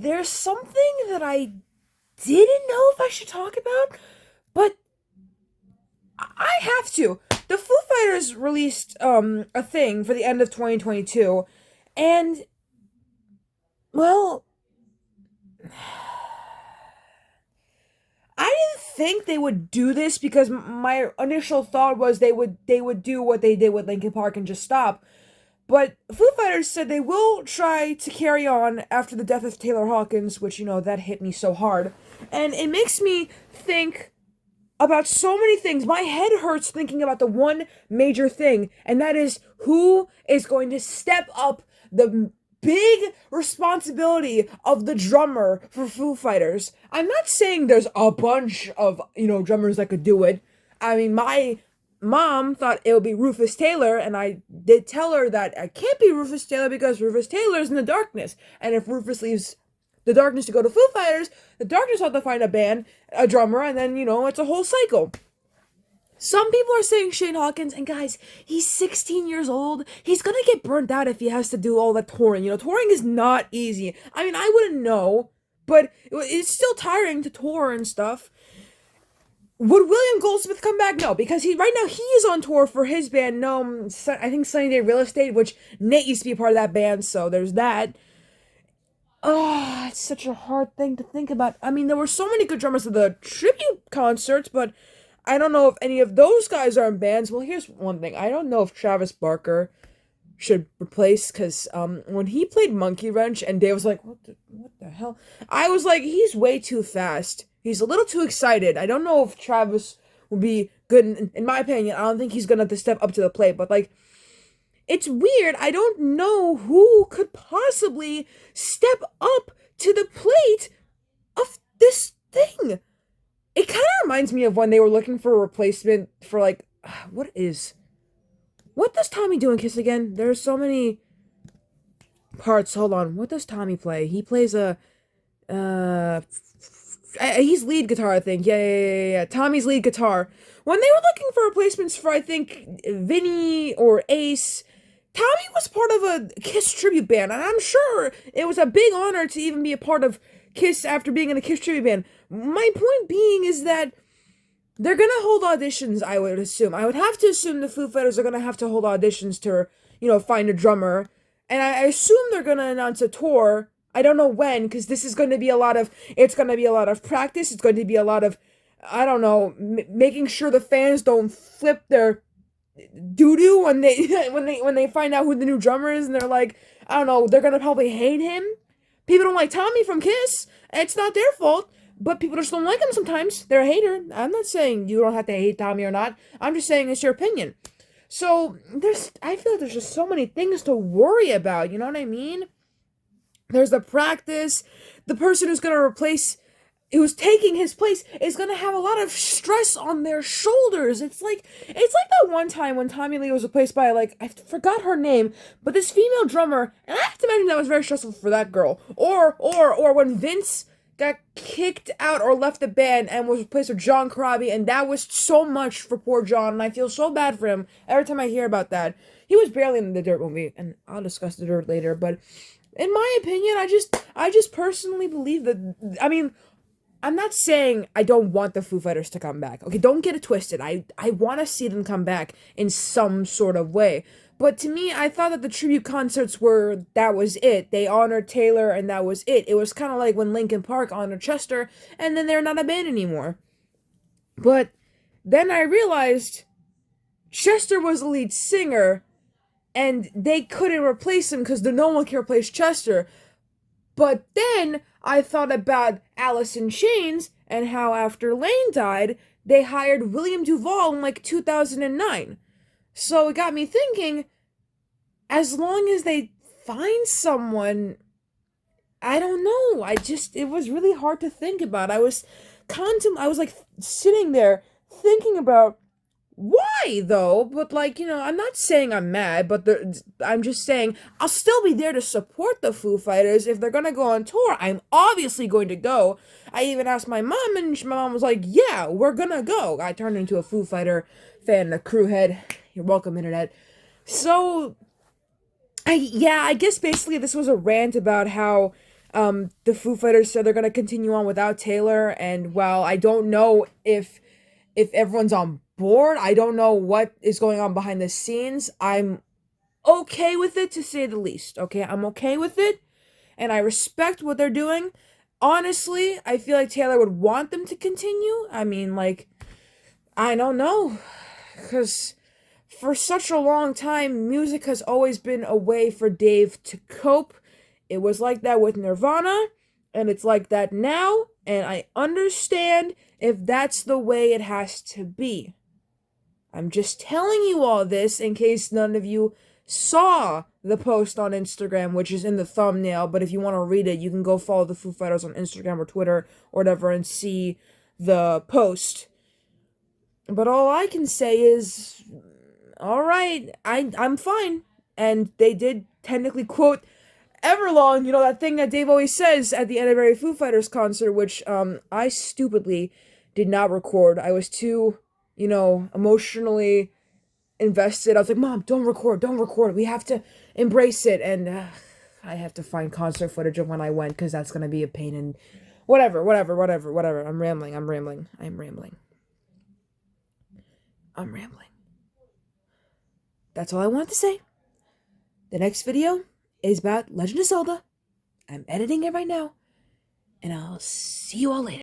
there's something that I didn't know if I should talk about, but I have to. The Foo Fighters released a thing for the end of 2022, and well, I didn't think they would do this because my initial thought was they would do what they did with Linkin Park and just stop. But Foo Fighters said they will try to carry on after the death of Taylor Hawkins, which that hit me so hard, and it makes me think about so many things. My head hurts thinking about the one major thing, and that is who is going to step up the big responsibility of the drummer for Foo Fighters. I'm not saying there's a bunch of, drummers that could do it. I mean, my mom thought it would be Rufus Taylor, and I did tell her that it can't be Rufus Taylor because Rufus Taylor's in the Darkness. And if Rufus leaves the Darkness to go to Foo Fighters, the Darkness have to find a drummer, and then, it's a whole cycle. Some people are saying Shane Hawkins, and guys, he's 16 years old. He's gonna get burnt out if he has to do all that touring. Touring is not easy. I mean, I wouldn't know, but it's still tiring to tour and stuff. Would William Goldsmith come back? No, because right now he is on tour for his band, I think Sunny Day Real Estate, which Nate used to be a part of that band, so there's that. Oh, it's such a hard thing to think about. I mean, there were so many good drummers at the tribute concerts, but I don't know if any of those guys are in bands. Well, here's one thing. I don't know if Travis Barker should replace, because when he played Monkey Wrench and Dave was like, what the hell? I was like, he's way too fast. He's a little too excited. I don't know if Travis will be good. In my opinion, I don't think he's going to have to step up to the plate. But, it's weird. I don't know who could possibly step up to the plate of this thing. It kind of reminds me of when they were looking for a replacement for, what does Tommy do in Kiss again? There's so many parts. Hold on. What does Tommy play? He plays he's lead guitar, I think. Yeah. Tommy's lead guitar. When they were looking for replacements for, I think, Vinny or Ace, Tommy was part of a Kiss tribute band, and I'm sure it was a big honor to even be a part of Kiss after being in a Kiss tribute band. My point being is that they're gonna hold auditions, I would assume. I would have to assume the Foo Fighters are gonna have to hold auditions to, find a drummer. And I assume they're gonna announce a tour. I don't know when, because this is going to be it's going to be a lot of practice. It's going to be a lot of, I don't know, making sure the fans don't flip their doo-doo when they when they find out who the new drummer is, and they're like, I don't know, they're going to probably hate him. People don't like Tommy from Kiss. It's not their fault, but people just don't like him sometimes. They're a hater. I'm not saying you don't have to hate Tommy or not. I'm just saying it's your opinion. So, I feel like there's just so many things to worry about, you know what I mean? There's the practice. The person who's taking his place is gonna have a lot of stress on their shoulders. It's like that one time when Tommy Lee was replaced by, I forgot her name, but this female drummer, and I have to imagine that was very stressful for that girl. Or when Vince got kicked out or left the band and was replaced with John Corabi, and that was so much for poor John, and I feel so bad for him every time I hear about that. He was barely in the Dirt movie, and I'll discuss the Dirt later, but in my opinion, I just personally believe that, I mean, I'm not saying I don't want the Foo Fighters to come back. Okay, don't get it twisted. I want to see them come back in some sort of way. But to me, I thought that the tribute concerts that was it. They honored Taylor, and that was it. It was kind of like when Linkin Park honored Chester, and then they're not a band anymore. But then I realized Chester was the lead singer, and they couldn't replace him because no one can replace Chester. But then I thought about Alice in Chains and how after Lane died, they hired William Duvall in 2009. So it got me thinking, as long as they find someone, I don't know. It was really hard to think about. I was sitting there thinking about, why, though? But, I'm not saying I'm mad, but I'm just saying I'll still be there to support the Foo Fighters. If they're gonna go on tour, I'm obviously going to go. I even asked my mom, and my mom was like, yeah, we're gonna go. I turned into a Foo Fighter fan, a crew head. You're welcome, Internet. So, I guess basically this was a rant about how The Foo Fighters said they're gonna continue on without Taylor, and while I don't know if everyone's on board, I don't know what is going on behind the scenes. I'm okay with it, to say the least. Okay, I'm okay with it, and I respect what they're doing. Honestly, I feel like Taylor would want them to continue. I mean, like, I don't know, because for such a long time, music has always been a way for Dave to cope. It was like that with Nirvana, and it's like that now, and I understand if that's the way it has to be. I'm just telling you all this in case none of you saw the post on Instagram, which is in the thumbnail, but if you want to read it, you can go follow the Foo Fighters on Instagram or Twitter or whatever and see the post. But all I can say is, all right, I'm fine. And they did technically quote Everlong, you know, that thing that Dave always says at the end of every Foo Fighters concert, which I stupidly did not record. I was too, emotionally invested. I was like, Mom, don't record, don't record. We have to embrace it. And I have to find concert footage of when I went, because that's going to be a pain. And whatever. I'm rambling. That's all I want to say. The next video is about Legend of Zelda. I'm editing it right now, and I'll see you all later.